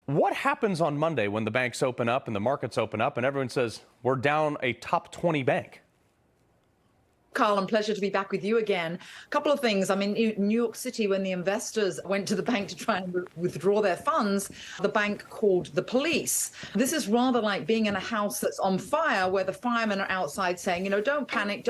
What happens on Monday when the banks open up and the markets open up and everyone says we're down a top 20 bank? Carl, and pleasure to be back with you again. A couple of things. I mean, New York City, when the investors went to the bank to try and withdraw their funds, the bank called the police. This is rather like being in a house that's on fire where the firemen are outside saying, don't panic,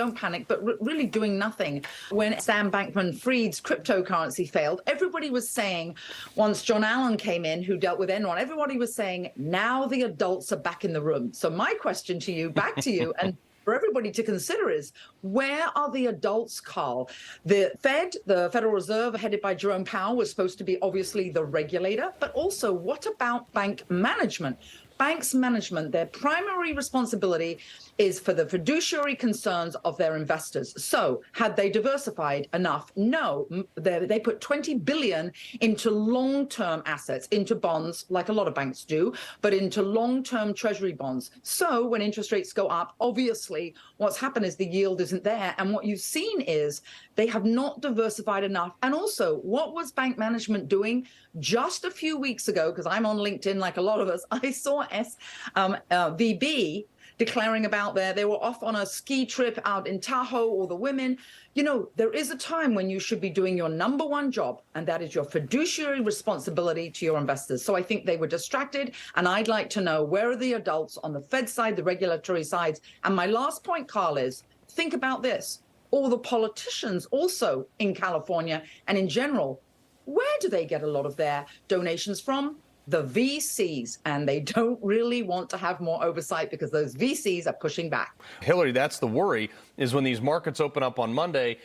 but really doing nothing. When Sam Bankman-Fried's cryptocurrency failed, everybody was saying, once John Allen came in, who dealt with Enron, everybody was saying, now the adults are back in the room. So my question to you, back to you, and for everybody to consider is, where are the adults, Carl? The Fed, the Federal Reserve, headed by Jerome Powell, was supposed to be obviously the regulator, but also what about bank management? Banks management, their primary responsibility is for the fiduciary concerns of their investors. So had they diversified enough? No, they put 20 billion into long-term assets, into bonds, like a lot of banks do, but into long-term treasury bonds. So when interest rates go up, obviously what's happened is the yield isn't there. And what you've seen is they have not diversified enough. And also, what was bank management doing? Just a few weeks ago, because I'm on LinkedIn like a lot of us, I saw SVB declaring about they were off on a ski trip out in Tahoe, all the women. There is a time when you should be doing your number one job, and that is your fiduciary responsibility to your investors. So I think they were distracted, and I'd like to know, where are the adults on the Fed side, the regulatory sides? And my last point, Carl, is think about this. All the politicians also in California and in general, where do they get a lot of their donations from? The VCs, and they don't really want to have more oversight because those VCs are pushing back. Hillary, that's the worry, is when these markets open up on Monday,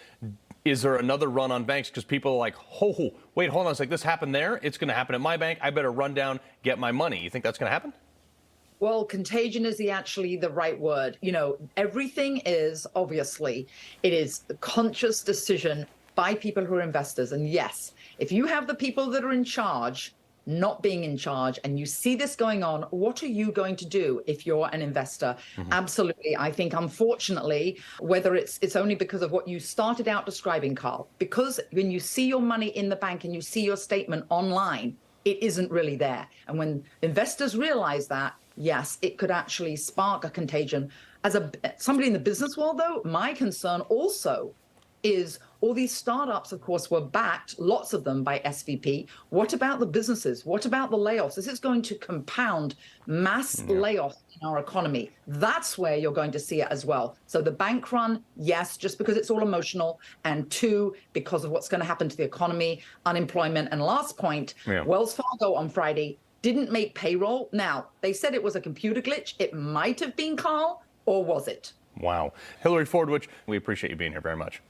is there another run on banks? Because people are like, oh, wait, hold on a sec, this happened there, it's going to happen at my bank, I better run down, get my money. You think that's going to happen? Well, contagion is actually the right word. Everything is, obviously, it is the conscious decision by people who are investors. And yes, if you have the people that are in charge not being in charge, and you see this going on, what are you going to do if you're an investor? Absolutely. I think, unfortunately, whether it's only because of what you started out describing, Carl, because when you see your money in the bank and you see your statement online, it isn't really there. And when investors realize that, yes, it could actually spark a contagion. As somebody in the business world, though, my concern also is all these startups, of course, were backed, lots of them, by SVB. What about the businesses? What about the layoffs? This is going to compound mass layoffs in our economy. That's where you're going to see it as well. So the bank run, yes, just because it's all emotional, and two, because of what's going to happen to the economy, unemployment. And last point, Wells Fargo on Friday didn't make payroll. Now, they said it was a computer glitch. It might have been, Carl, or was it? Wow. Hillary Fordwich, we appreciate you being here very much.